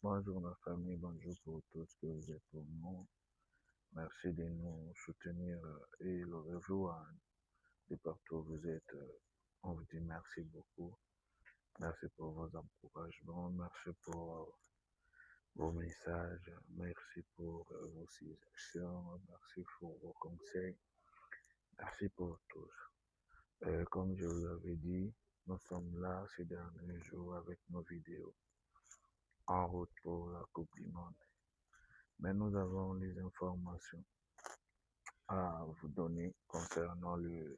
Bonjour ma famille, bonjour pour tous que vous êtes pour nous. Merci de nous soutenir et le rejoindre de partout où vous êtes. On vous dit merci beaucoup. Merci pour vos encouragements, merci pour vos messages, merci pour vos suggestions, merci pour vos conseils, merci pour tous. Comme je vous avais dit, nous sommes là ces derniers jours avec nos vidéos en route pour la Coupe du Monde. Mais nous avons les informations à vous donner concernant le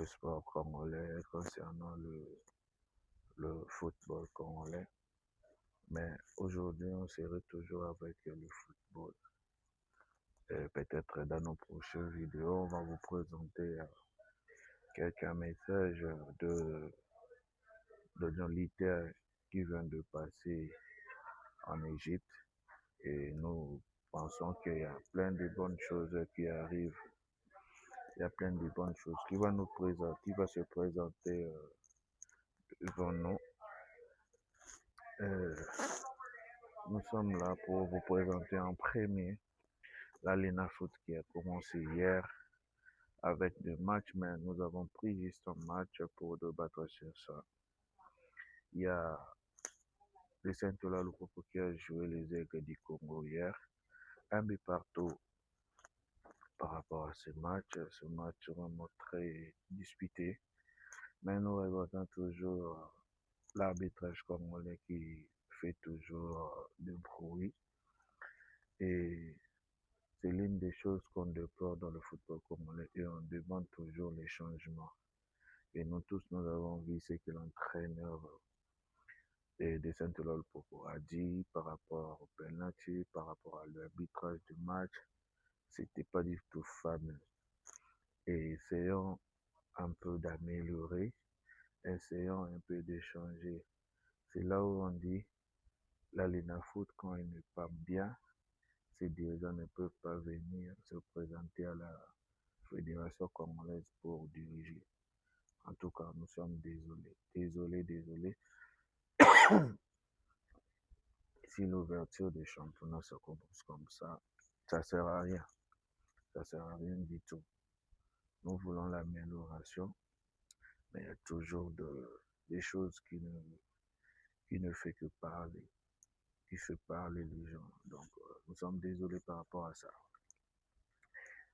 sport congolais, concernant le football congolais. Mais aujourd'hui, on serait toujours avec le football. Et peut-être dans nos prochaines vidéos, on va vous présenter quelques messages de nos leaders qui viennent de passer en Égypte. Et nous pensons qu'il y a plein de bonnes choses qui arrivent. Il y a plein de bonnes choses qui va se présenter devant nous. Euh, nous sommes là pour vous présenter en premier l'Alena Foot qui a commencé hier avec des matchs, mais nous avons pris juste un match pour débattre sur ça. Il y a le Saint-Ola Lupopo qui a joué les Aigles du Congo hier, un but partout par rapport à ce match vraiment très disputé, mais nous regardons toujours l'arbitrage congolais qui fait toujours du bruit et c'est l'une des choses qu'on déplore dans le football congolais et on demande toujours les changements. Et nous tous, nous avons vu ce que l'entraîneur de Saint-Elol Popo a dit par rapport au penalty, par rapport à l'arbitrage du match. C'était pas du tout fameux. Et essayons un peu d'améliorer, essayons un peu d'échanger. C'est là où on dit l'Alena Foot, quand il n'est pas bien, ces dirigeants ne peuvent pas venir se présenter à la Fédération congolaise pour diriger. En tout cas, nous sommes désolés. Désolés. Si l'ouverture des championnats se commence comme ça sert à rien. Ça sert à rien du tout. Nous voulons l'amélioration, mais il y a toujours des choses qui ne fait que parler, qui fait parler les gens. Donc, nous sommes désolés par rapport à ça.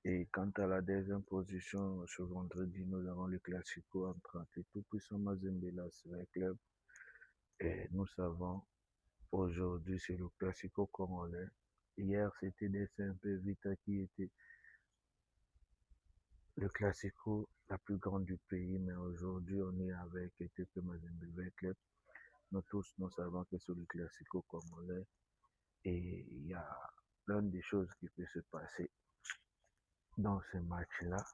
Et quant à la deuxième position, ce vendredi, nous avons le Classico entre le tout-puissant Mazembe et la Své Club. Et nous savons, aujourd'hui, c'est le Classico congolais. Hier, c'était des CMP Vita qui était le Classico la plus grande du pays, mais aujourd'hui, on est avec TP Mazembe Club. Nous tous, nous savons que c'est le Classico congolais et il y a plein de choses qui peuvent se passer dans ce match-là.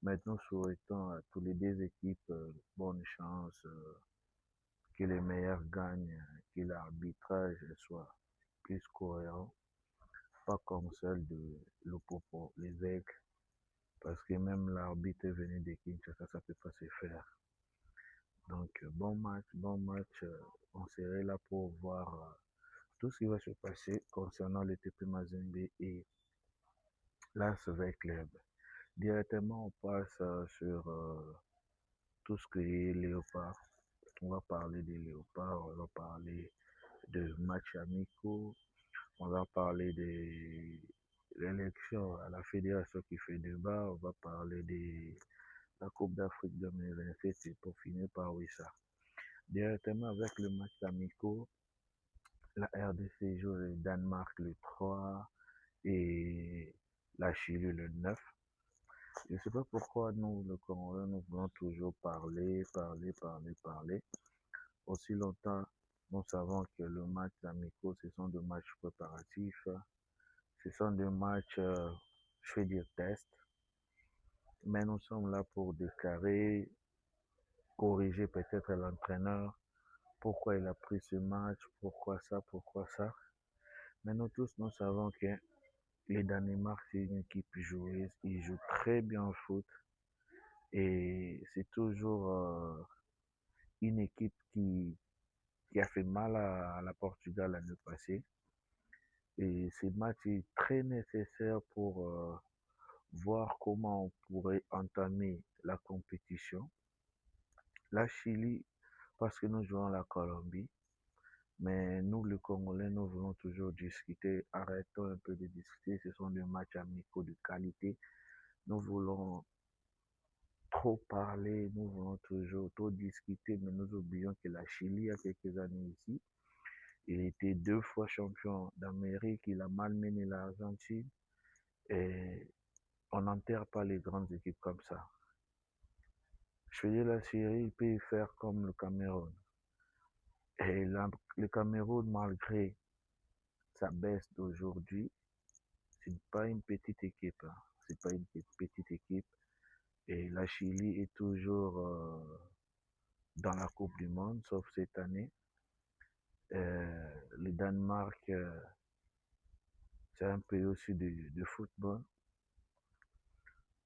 Maintenant, souhaitons à tous les deux équipes bonne chance, que les meilleurs gagnent, que l'arbitrage soit plus cohérent, pas comme celle de Lupopo, les Aigles, parce que même l'arbitre est venu de Kinshasa, ça ne peut pas se faire. Donc, bon match, on serait là pour voir tout ce qui va se passer concernant le TP Mazembe et la Své Club. Directement, on passe sur tout ce qui est Léopard. On va parler des Léopards, on va parler de matchs amicaux, on va parler de l'élection à la fédération qui fait débat, on va parler de la Coupe d'Afrique 2027 et pour finir par Wissa. Directement avec le match amicaux, la RDC joue le Danemark le 3 et la Chili le 9. Je ne sais pas pourquoi nous, le Congolais, nous voulons toujours parler. Aussi longtemps, nous savons que le match amicaux, ce sont des matchs préparatifs. Ce sont des matchs, je vais dire, test. Mais nous sommes là pour déclarer, corriger peut-être l'entraîneur, pourquoi il a pris ce match, pourquoi ça. Mais nous tous, nous savons que les Danemark, c'est une équipe joueuse, ils jouent très bien au foot. Et c'est toujours une équipe qui qui a fait mal à la Portugal l'année passée. Et ce match est très nécessaire pour voir comment on pourrait entamer la compétition. La Chili, parce que nous jouons la Colombie, mais nous, les Congolais, nous voulons toujours discuter. Arrêtons un peu de discuter. Ce sont des matchs amicaux de qualité. Nous voulons trop parler, nous voulons toujours trop discuter, mais nous oublions que la Chili, il y a quelques années ici, il était 2 fois champion d'Amérique, il a malmené l'Argentine, et on n'enterre pas les grandes équipes comme ça. Je faisais la Syrie, il peut faire comme le Cameroun. Et le Cameroun, malgré sa baisse d'aujourd'hui, c'est pas une petite équipe. Hein. C'est pas une petite équipe. Et la Chili est toujours dans la Coupe du Monde, sauf cette année. Le Danemark, c'est un pays aussi de football.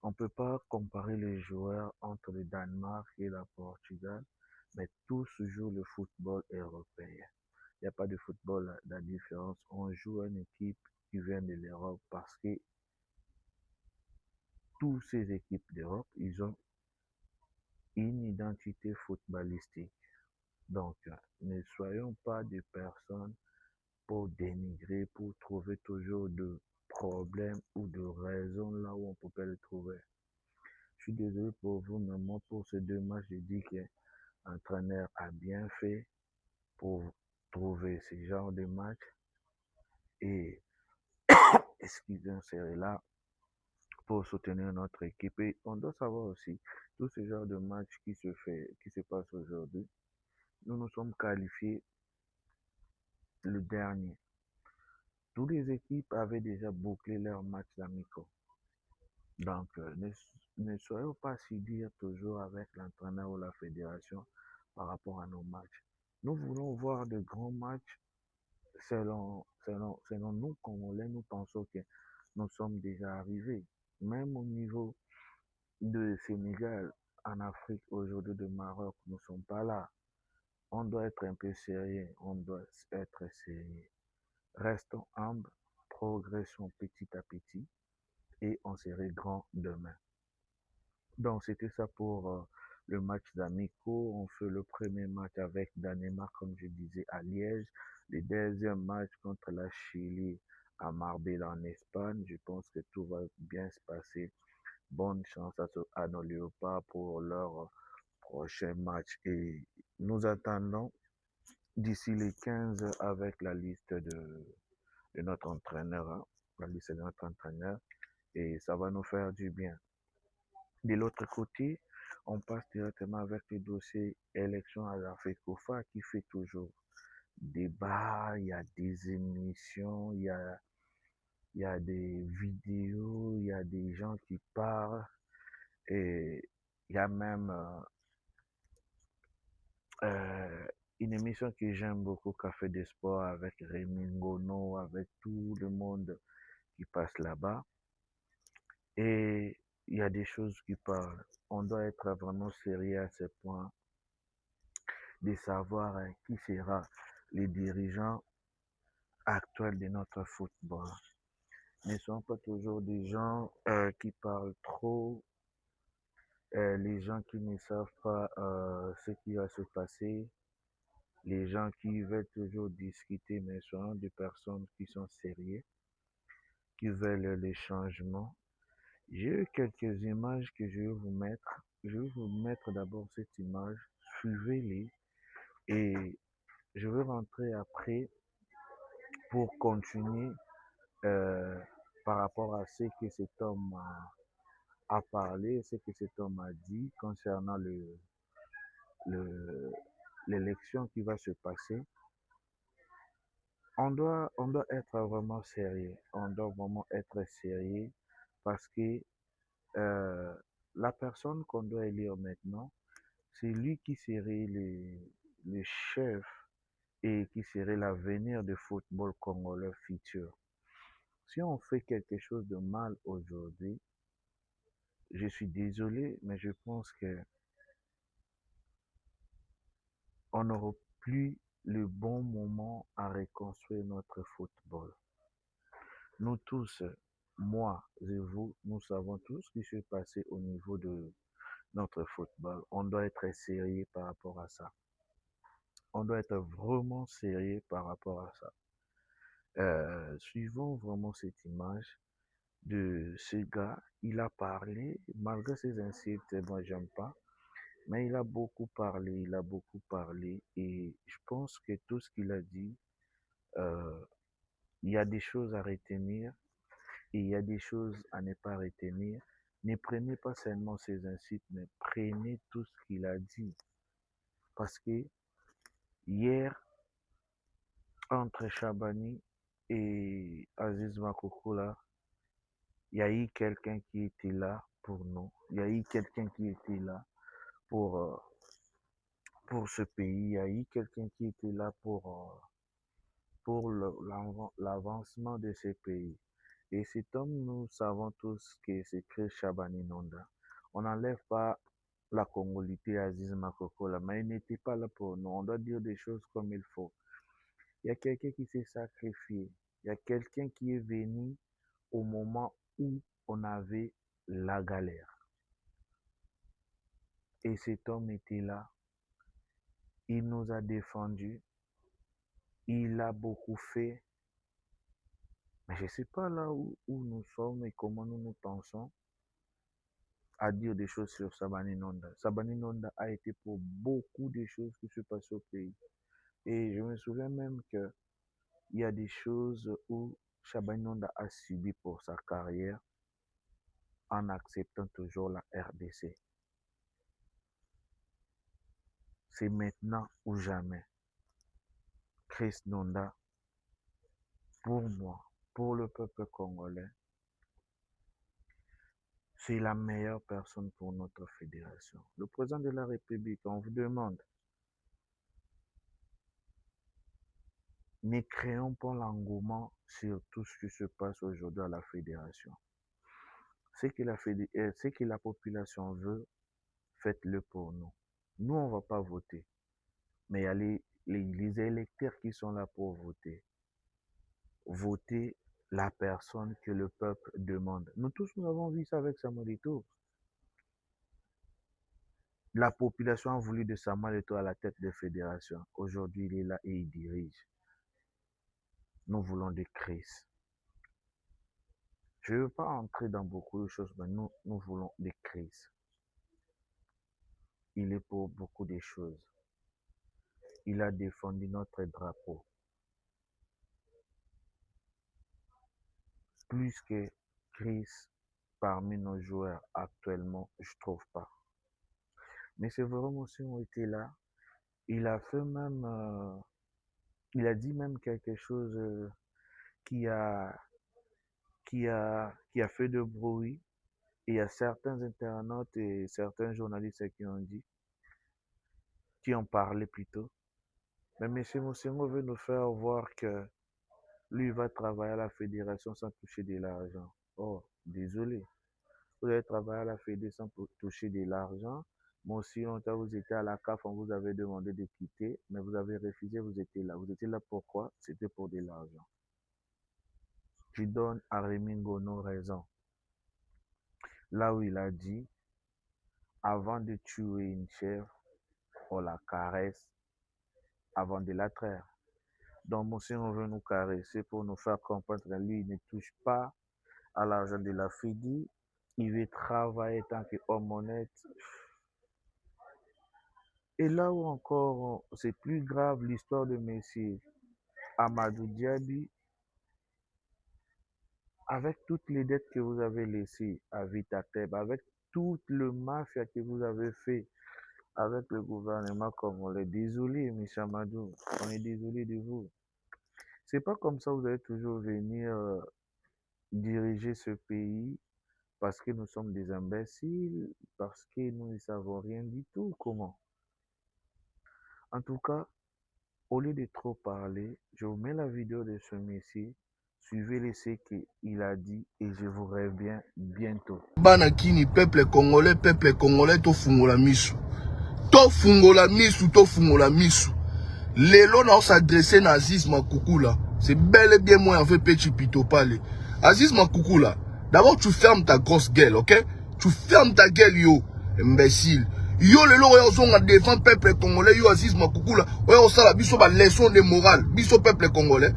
On ne peut pas comparer les joueurs entre le Danemark et la Portugal, mais tous jouent le football européen. Il n'y a pas de football la différence. On joue une équipe qui vient de l'Europe parce que toutes ces équipes d'Europe, ils ont une identité footballistique. Donc, ne soyons pas des personnes pour dénigrer, pour trouver toujours de problèmes ou de raisons là où on ne peut pas les trouver. Je suis désolé pour vous, mais moi, pour ces 2 matchs, je dis que l'entraîneur a bien fait pour trouver ce genre de match et est-ce qu'ils ont serré là pour soutenir notre équipe. Et on doit savoir aussi, tout ce genre de match qui se passe aujourd'hui, nous nous sommes qualifiés le dernier. Toutes les équipes avaient déjà bouclé leurs matchs amicaux. Donc, ne soyons pas si durs toujours avec l'entraîneur ou la fédération par rapport à nos matchs. Nous voulons voir de grands matchs selon nous, Congolais, nous pensons que nous sommes déjà arrivés. Même au niveau de Sénégal, en Afrique, aujourd'hui de Maroc, nous ne sommes pas là. On doit être un peu sérieux, on doit être sérieux. Restons humbles, progressons petit à petit et on serait grand demain. Donc, c'était ça pour le match d'Amico. On fait le premier match avec Danemark, comme je disais, à Liège. Le deuxième match contre la Chili à Marbella en Espagne. Je pense que tout va bien se passer. Bonne chance à nos Léopards pour leur prochain match. Et nous attendons d'ici les 15 avec la liste de notre entraîneur. Hein, la liste de notre entraîneur. Et ça va nous faire du bien. De l'autre côté, on passe directement avec le dossier élection à la FECOFA qui fait toujours débat, il y a des émissions, il y a des vidéos, il y a des gens qui parlent et il y a même une émission que j'aime beaucoup, Café des Sports, avec Rémi Ngono, avec tout le monde qui passe là-bas. Et il y a des choses qui parlent. On doit être vraiment sérieux à ce point de savoir qui sera les dirigeants actuels de notre football. Ne sont pas toujours des gens qui parlent trop, les gens qui ne savent pas ce qui va se passer, les gens qui veulent toujours discuter, mais sont des personnes qui sont sérieuses, qui veulent les changements. J'ai eu quelques images que je vais vous mettre. Je vais vous mettre d'abord cette image, suivez-les et je vais rentrer après pour continuer euh, par rapport à ce que cet homme a parlé, ce que cet homme a dit concernant le, l'élection qui va se passer. On doit être vraiment sérieux. On doit vraiment être sérieux parce que euh, la personne qu'on doit élire maintenant, c'est lui qui serait le chef et qui serait l'avenir du football congolais futur. Si on fait quelque chose de mal aujourd'hui, je suis désolé, mais je pense que on n'aura plus le bon moment à reconstruire notre football. Nous tous, moi et vous, nous savons tout ce qui s'est passé au niveau de notre football. On doit être sérieux par rapport à ça. On doit être vraiment sérieux par rapport à ça. Suivons vraiment cette image de ce gars. Il a parlé, malgré ses insultes, moi j'aime pas, mais il a beaucoup parlé, et je pense que tout ce qu'il a dit, euh, il y a des choses à retenir et il y a des choses à ne pas retenir. Ne prenez pas seulement ses insultes, mais prenez tout ce qu'il a dit. Parce que hier, entre Chabani et Aziz Makokola, il y a eu quelqu'un qui était là pour nous. Il y a eu quelqu'un qui était là pour, euh, pour ce pays. Il y a eu quelqu'un qui était là pour l'avancement de ce pays. Et cet homme, nous savons tous que c'est Chris Chabani Nonda. On n'enlève pas la congolité à Aziz Makokola, mais il n'était pas là pour nous. On doit dire des choses comme il faut. Il y a quelqu'un qui s'est sacrifié. Il y a quelqu'un qui est venu au moment où on avait la galère. Et cet homme était là. Il nous a défendus. Il a beaucoup fait. Mais je ne sais pas là où nous sommes et comment nous nous pensons à dire des choses sur Sabani Nonda. Sabani Nonda a été pour beaucoup de choses qui se passent au pays. Et je me souviens même qu'il y a des choses où Sabani Nonda a subi pour sa carrière en acceptant toujours la RDC. C'est maintenant ou jamais. Chris Nonda, pour moi, pour le peuple congolais, c'est la meilleure personne pour notre fédération. Le président de la République, on vous demande, ne créons pas l'engouement sur tout ce qui se passe aujourd'hui à la fédération. Ce que la population veut, faites-le pour nous. Nous, on ne va pas voter, mais il y a les électeurs qui sont là pour voter. Votez la personne que le peuple demande. Nous tous, nous avons vu ça avec Samuel Eto'o. La population a voulu de Samuel Eto'o à la tête des fédérations. Aujourd'hui, il est là et il dirige. Nous voulons des crises. Je ne veux pas entrer dans beaucoup de choses, mais nous voulons des crises. Il est pour beaucoup de choses. Il a défendu notre drapeau. Plus que Chris parmi nos joueurs actuellement, je ne trouve pas. Mais c'est vraiment si on était là. Il a fait même, il a dit même quelque chose qui a fait de bruit. Et il y a certains internautes et certains journalistes qui ont parlé plutôt. Mais M. Moussengo veut nous faire voir que lui va travailler à la fédération sans toucher de l'argent. Oh, désolé. Vous allez travailler à la fédération sans toucher de l'argent. Moi aussi, longtemps, vous étiez à la CAF, on vous avait demandé de quitter, mais vous avez refusé, vous étiez là. Vous étiez là pourquoi? C'était pour de l'argent. Je donne à Rémi Ngono raison. Là où il a dit, avant de tuer une chèvre, on la caresse avant de la traire. Donc, monsieur, on veut nous caresser pour nous faire comprendre que lui, il ne touche pas à l'argent de la FIDI. Il veut travailler tant qu'homme honnête. Et là où encore, c'est plus grave, l'histoire de monsieur Amadou Diaby, avec toutes les dettes que vous avez laissées à Vitateb, avec toute le mafia que vous avez fait avec le gouvernement congolais. Désolé, M. Amadou, on est désolé de vous. C'est pas comme ça que vous allez toujours venir diriger ce pays parce que nous sommes des imbéciles, parce que nous ne savons rien du tout. Comment? En tout cas, au lieu de trop parler, je vous mets la vidéo de ce monsieur. Suivez ce qu'il a dit et je vous reviens bientôt. Banakini, peuple congolais, to fungola misu. To fungola misu, to fungola misu. Lelo na s'adresser à Aziz Makoukou là. C'est bel et bien moi en fait petit pito parler. Aziz Makoukou là. D'abord tu fermes ta grosse gueule, ok? Tu fermes ta gueule yo, imbécile. Yo lelo yo sont à défendre peuple congolais yo Aziz Makoukou là. Yo ça la biso ba leçon de morale, biso peuple congolais.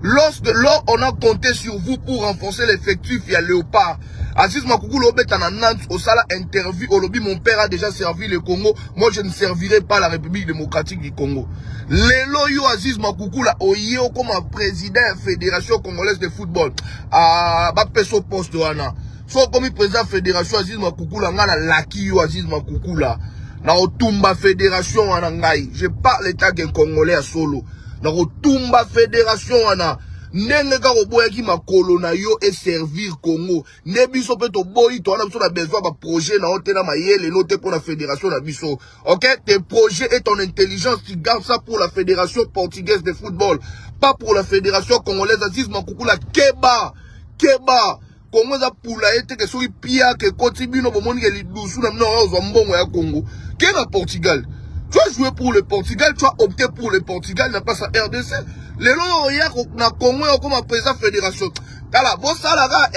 Lors on a compté sur vous pour renforcer l'effectif, il y a Léopard. Aziz Makoukou l'obet en Nantes, au sala interview, au lobby, mon père a déjà servi le Congo. Moi, je ne servirai pas la République démocratique du Congo. Lelo yo Aziz Makoukou là, oyo comme président de la Fédération congolaise de football. Ah, ba peso poste wana. So comme président de la Fédération Aziz Makoukou là, ngana laki yo Aziz Makoukou là. Na otumba Fédération wana ngai. Je parle l'état congolais à solo. Na otumba Fédération wana. Ndenge ka koboyaki makolo na yo et servir Congo. Ne biso pe to boyi to wana biso na besoin ba projet na otena mayele no te pour la fédération na biso. OK, tes projets et ton intelligence tu gardes ça pour la fédération portugaise de football, pas pour la fédération congolaise. Aziz Makoukou la keba Congo za pula ete ke soki pia ke koti bino bomoni ke lidusu na mino ozo mbongo ya Congo. Ke na Portugal. Tu as joué pour le Portugal, tu as opté pour le Portugal, n'a pas sa RDC. Les gens hier na Congo comme président fédération. Tala bo sala ga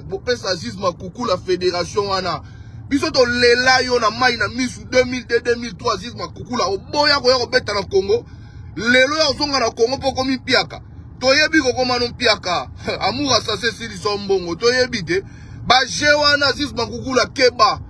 bo pesa Aziz Makoukou la fédération wana. Biso to lela yo na mai na misu 2002 2003 Aziz Makoukou la oboya ko yo beta na Congo. Lelo ya zonga na Congo poko mi piaka. Toyebi ko koma non piaka. Amour assassin sili sombongo toyebi te. Ba jewana Aziz Makoukou la Keba,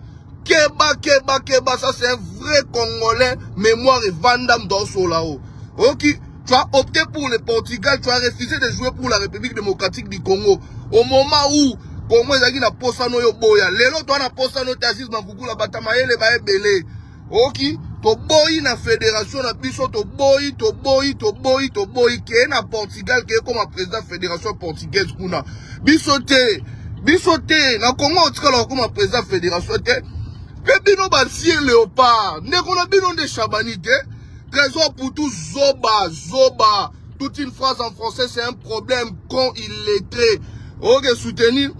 ça c'est un vrai Congolais, mémoire et Vandam dans Solao. Ok, tu as opté pour le Portugal, tu as refusé de jouer pour la République démocratique du Congo. Au moment où Congo est na posano yo boya, lelo toi na posano Aziz Makoukou la batamaye le bae belé. Ok, to boy na fédération na biso to boy ke na Portugal ke comme président fédération portugaise kuna. Bisote na Congo tika comme président fédération te. Bino batie Léopard, nekona bino de Chabanité, trésor pour tout Zoba, toute une phrase en français c'est un problème quand il l'était. Ok, soutenir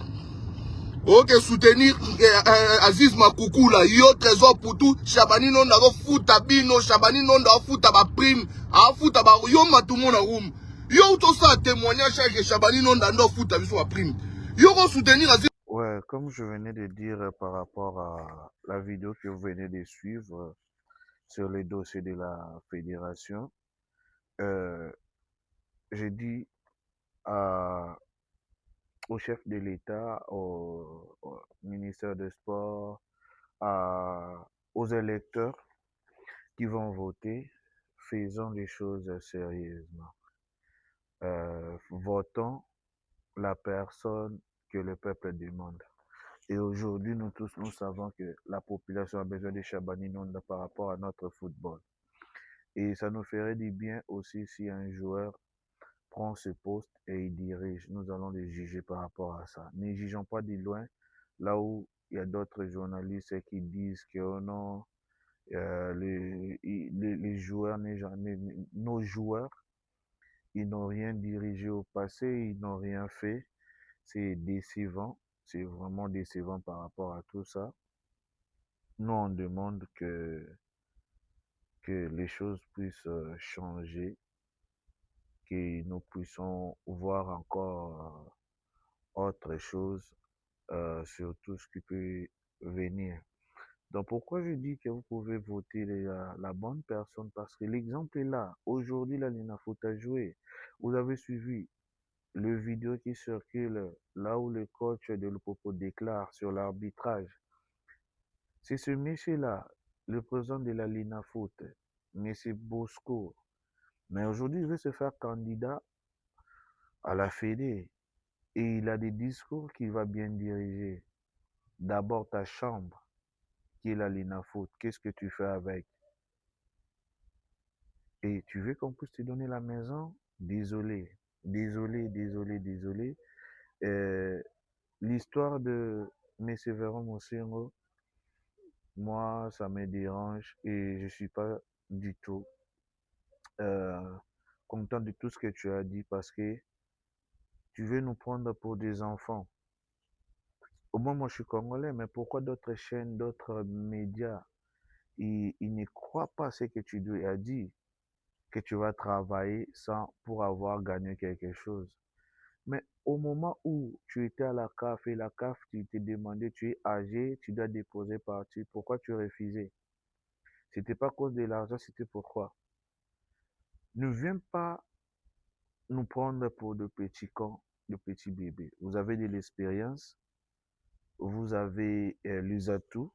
Aziz Makoukou là, yo trésor pour tout, Chabani non d'avo futa bino, Chabani non d'avo futa ba prime, a futa ba yo matumo na room. Yo to ça témoignage que Chabani non d'ando futa biso ba prime. Yo ko soutenir Aziz. Ouais, comme je venais de dire par rapport à la vidéo que vous venez de suivre sur les dossiers de la fédération, j'ai dit au chef de l'État, au ministère des Sports, aux électeurs qui vont voter, faisons les choses sérieusement. Votons la personne que le peuple demande. Et aujourd'hui, nous tous, nous savons que la population a besoin de Chabani Nonda par rapport à notre football. Et ça nous ferait du bien aussi si un joueur prend ce poste et il dirige. Nous allons les juger par rapport à ça. Ne jugeons pas de loin, là où il y a d'autres journalistes qui disent que oh non, les joueurs, nos joueurs, ils n'ont rien dirigé au passé, ils n'ont rien fait. C'est décevant, c'est vraiment décevant par rapport à tout ça. Nous, on demande que les choses puissent changer, que nous puissions voir encore autre chose sur tout ce qui peut venir. Donc pourquoi je dis que vous pouvez voter la bonne personne? Parce que l'exemple est là. Aujourd'hui, la Linafoot a joué. Vous avez suivi le vidéo qui circule là où le coach de l'Upopo déclare sur l'arbitrage. C'est ce monsieur-là, le président de la Linafoot, monsieur Bosco. Mais aujourd'hui, il veut se faire candidat à la Fédé. Et il a des discours qu'il va bien diriger. D'abord ta chambre, qui est la Linafoot. Qu'est-ce que tu fais avec? Et tu veux qu'on puisse te donner la maison? Désolé. L'histoire de M. Véron Mosengo, moi, ça me dérange et je ne suis pas du tout content de tout ce que tu as dit parce que tu veux nous prendre pour des enfants. Au moins, moi, je suis congolais, mais pourquoi d'autres chaînes, d'autres médias, ils ne croient pas ce que tu as dit? que tu vas travailler sans pour avoir gagné quelque chose. Mais au moment où tu étais à la CAF et la CAF, tu t'es demandé, tu es âgé, tu dois déposer parti, pourquoi tu refusais? C'était pas à cause de l'argent, c'était pourquoi? Ne viens pas nous prendre pour de petits cons, de petits bébés. Vous avez de l'expérience, vous avez les atouts,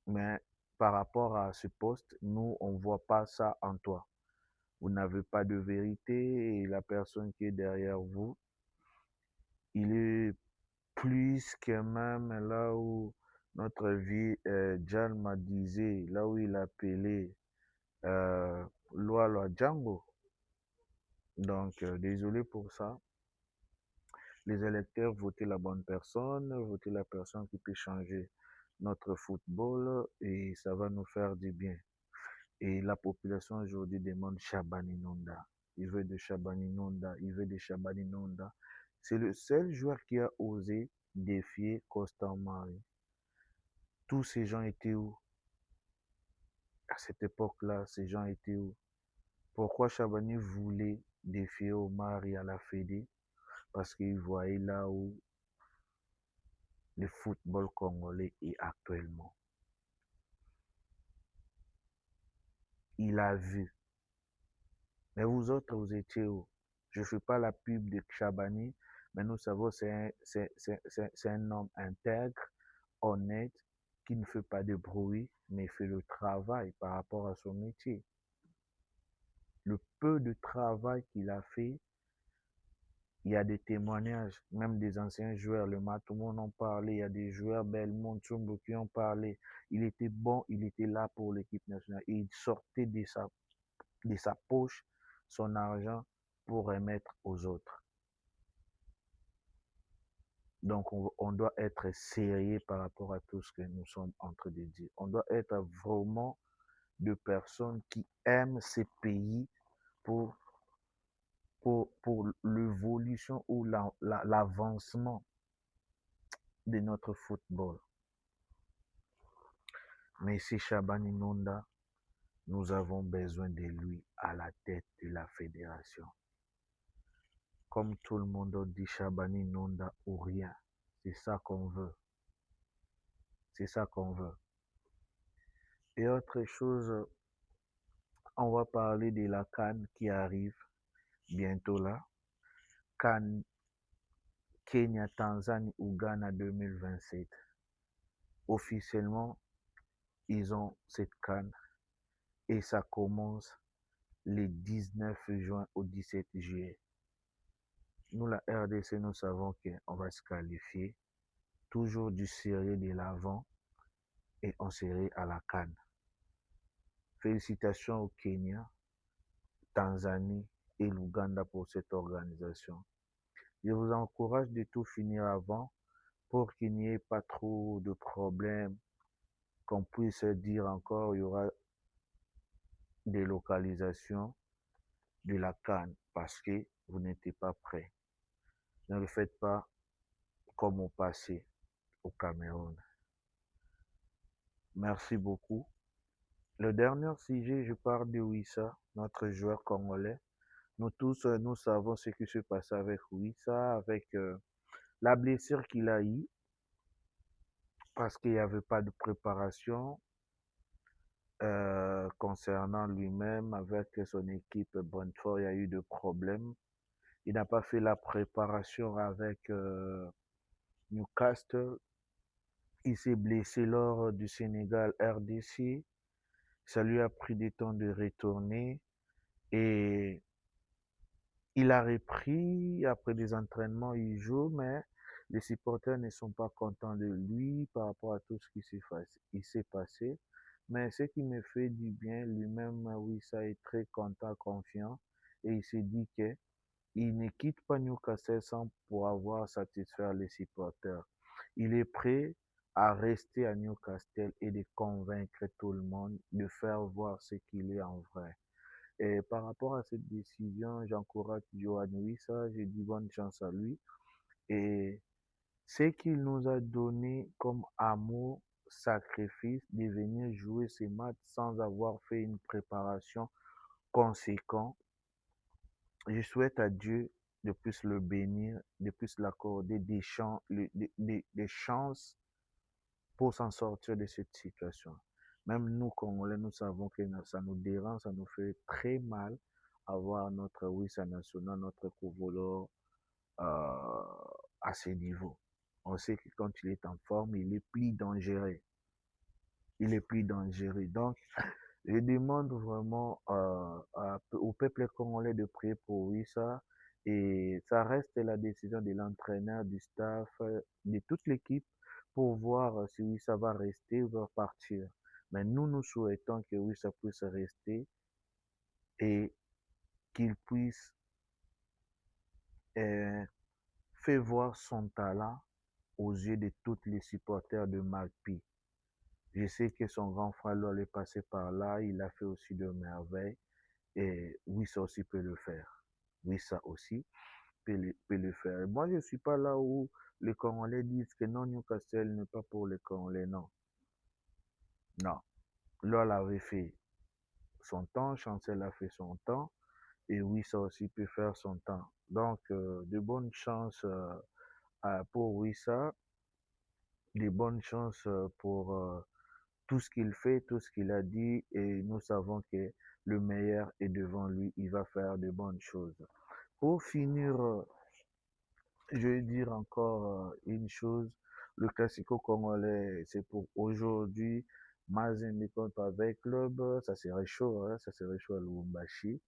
mais par rapport à ce poste, nous, on ne voit pas ça en toi. Vous n'avez pas de vérité et la personne qui est derrière vous, il est plus que même là où notre vie, John m'a disait, là où il appelait euh, Loi Django. Donc, désolé pour ça. Les électeurs, votez la bonne personne, votez la personne qui peut changer notre football et ça va nous faire du bien. Et la population aujourd'hui demande Shabani Nonda. Il veut de Shabani Nonda, il veut de Shabani Nonda. C'est le seul joueur qui a osé défier Constant Marie. Tous ces gens étaient où? À cette époque-là, ces gens étaient où? Pourquoi Shabani voulait défier Omar et à la Fédé? Parce qu'il voyait là où le football congolais est actuellement. Il a vu. Mais vous autres, vous étiez où? Je ne fais pas la pub de Shabani, mais nous savons que c'est un homme intègre, honnête, qui ne fait pas de bruit, mais fait le travail par rapport à son métier. Le peu de travail qu'il a fait, il y a des témoignages, même des anciens joueurs, le Matoumon en parlait, il y a des joueurs Belmont, Tsumbo qui ont parlé. Il était bon, il était là pour l'équipe nationale. Et il sortait de sa poche son argent pour remettre aux autres. Donc, on doit être sérieux par rapport à tout ce que nous sommes en train de dire. On doit être vraiment de personnes qui aiment ces pays pour, pour l'évolution ou l'avancement de notre football. Mais si Shabani Nonda, nous avons besoin de lui à la tête de la fédération. Comme tout le monde dit, Shabani Nonda ou rien. C'est ça qu'on veut. C'est ça qu'on veut. Et autre chose, on va parler de la CAN qui arrive bientôt là. CAN Kenya, Tanzanie, Ouganda 2027. Officiellement, ils ont cette CAN et ça commence le 19 juin au 17 juillet. Nous, la RDC, nous savons qu'on va se qualifier. Toujours du sérieux de l'avant et on serait à la CAN. Félicitations au Kenya, Tanzanie et l'Ouganda pour cette organisation. Je vous encourage de tout finir avant pour qu'il n'y ait pas trop de problèmes, qu'on puisse dire encore il y aura des localisations de la CAN parce que vous n'étiez pas prêts. Ne le faites pas comme au passé au Cameroun. Merci beaucoup. Le dernier sujet, je parle de Wissa, notre joueur congolais. Nous tous, nous savons ce qui se passe avec Wissa, avec la blessure qu'il a eue, parce qu'il n'y avait pas de préparation concernant lui-même avec son équipe Brentford. Il y a eu des problèmes. Il n'a pas fait la préparation avec Newcastle. Il s'est blessé lors du Sénégal RDC. Ça lui a pris du temps de retourner et il a repris après des entraînements, il joue, mais les supporters ne sont pas contents de lui par rapport à tout ce qui s'est passé. Mais ce qui me fait du bien, lui-même, oui, ça est très content, confiant, et il s'est dit qu'il ne quitte pas Newcastle sans pour avoir satisfaire les supporters. Il est prêt à rester à Newcastle et de convaincre tout le monde, de faire voir ce qu'il est en vrai. Et par rapport à cette décision, j'encourage Johan Wissa, je dis bonne chance à lui. Et ce qu'il nous a donné comme amour, sacrifice, de venir jouer ces matchs sans avoir fait une préparation conséquent, je souhaite à Dieu de plus le bénir, de plus l'accorder des chances pour s'en sortir de cette situation. Même nous, Congolais, nous savons que ça nous dérange, ça nous fait très mal avoir notre Wissa national, notre Kovolo à ce niveau. On sait que quand il est en forme, il est plus dangereux. Il est plus dangereux. Donc, je demande vraiment au peuple congolais de prier pour Wissa. Et ça reste la décision de l'entraîneur, du staff, de toute l'équipe pour voir si Wissa va rester ou va partir. Mais nous souhaitons que Wissa puisse rester et qu'il puisse euh, faire voir son talent aux yeux de tous les supporters de Magpie. Je sais que son grand frère Lol est passé par là, il a fait aussi de merveilles. Et oui, ça aussi peut le faire. Oui, ça aussi peut le faire. Et moi, je ne suis pas là où les Congolais disent que non, Newcastle n'est pas pour les Congolais. Non. Non. Lol avait fait son temps, Chancel a fait son temps. Et oui, ça aussi peut faire son temps. Donc, de bonnes chances pour Wissa, de bonnes chances pour tout ce qu'il fait, tout ce qu'il a dit, et nous savons que le meilleur est devant lui, il va faire de bonnes choses. Pour finir, je vais dire encore une chose, le Classico congolais, c'est pour aujourd'hui, Mazembe contre avec club, ça serait chaud, hein, ça serait chaud à Lubumbashi,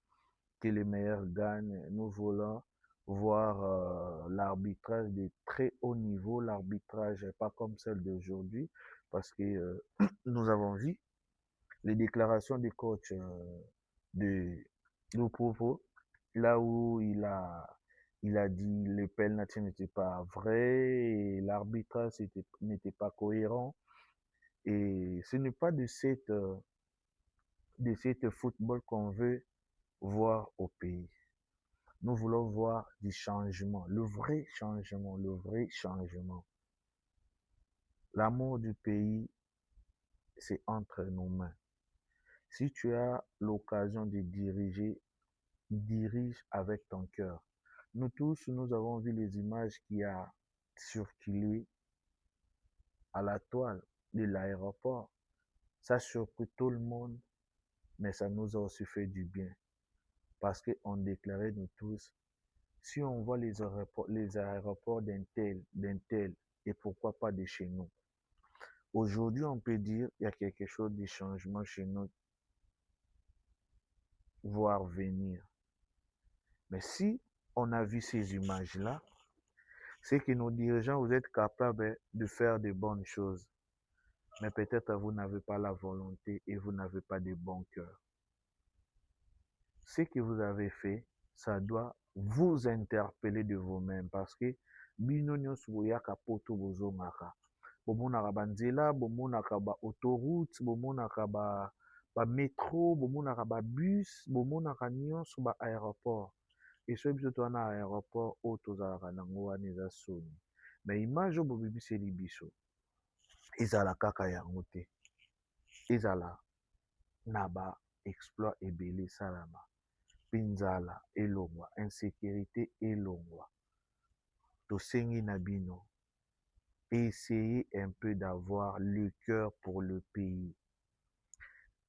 que les meilleurs gagnent. Nous voulons voir l'arbitrage de très haut niveau, l'arbitrage pas comme celle d'aujourd'hui, parce que nous avons vu les déclarations du coach de Lupopo, là où il a dit le penalty n'était pas vrai et l'arbitrage n'était pas cohérent. Et ce n'est pas de cette football qu'on veut voir au pays. Nous voulons voir du changement, le vrai changement, le vrai changement. L'amour du pays, c'est entre nos mains. Si tu as l'occasion de diriger, dirige avec ton cœur. Nous tous, nous avons vu les images qui a circulé à la toile de l'aéroport. Ça surprit tout le monde, mais ça nous a aussi fait du bien. Parce qu'on déclarait nous tous, si on voit les aéroports d'un tel, et pourquoi pas de chez nous. Aujourd'hui, on peut dire qu'il y a quelque chose de changement chez nous, voir venir. Mais si on a vu ces images-là, c'est que nos dirigeants, vous êtes capables de faire de bonnes choses. Mais peut-être vous n'avez pas la volonté et vous n'avez pas de bon cœur. Ce que vous avez fait, ça doit vous interpeller de vous-même parce que bino nyonso boyaka poto bozongaka. Bomonaka banzela, bomonaka ba autoroute, bomonaka ba métro, bomonaka ba bus, bomonaka nyonso ba aéroport. Et soki biso toza na aéroport oyo tozalaka nango wana eza soni. Mais image oyo bobebiseli biso ezala kaka yango te. Ezala na ba exploit ebele esalama. Mpe nzala elongwa, insécurité elongwa. Tosengi na bino. Essayez un peu d'avoir le cœur pour le pays.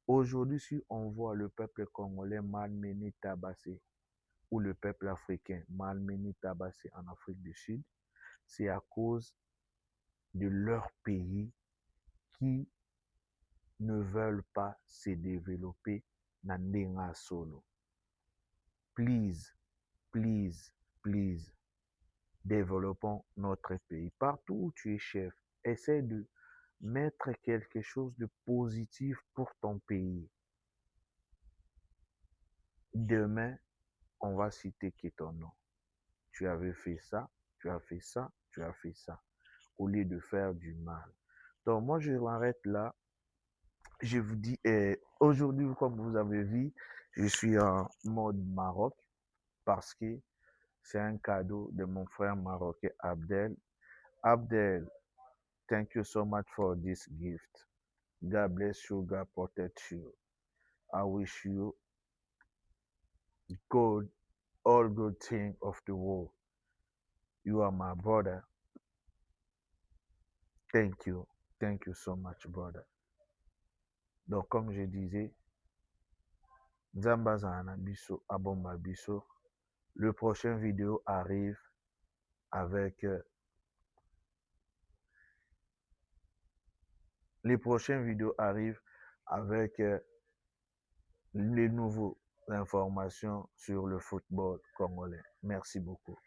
Aujourd'hui, si on voit le peuple congolais malmené, tabassé, ou le peuple africain malmené, tabassé en Afrique du Sud, c'est à cause de leur pays qui ne veulent pas se développer na ndenga solo. Please, please, please, développons notre pays. Partout où tu es chef, essaie de mettre quelque chose de positif pour ton pays. Demain, on va citer que ton nom. Tu avais fait ça, tu as fait ça, tu as fait ça, au lieu de faire du mal. Donc moi, je m'arrête là. Je vous dis, aujourd'hui, comme vous avez vu, je suis en mode Maroc parce que c'est un cadeau de mon frère marocain Abdel. Abdel, thank you so much for this gift. God bless you, God protect you. I wish you good, all good thing of the world. You are my brother. Thank you. Thank you so much, brother. Donc, comme je disais, Nzamba Zana Biso, Abomba Biso. Le prochain vidéo arrive avec les prochaines vidéos arrivent avec les nouvelles informations sur le football congolais. Merci beaucoup.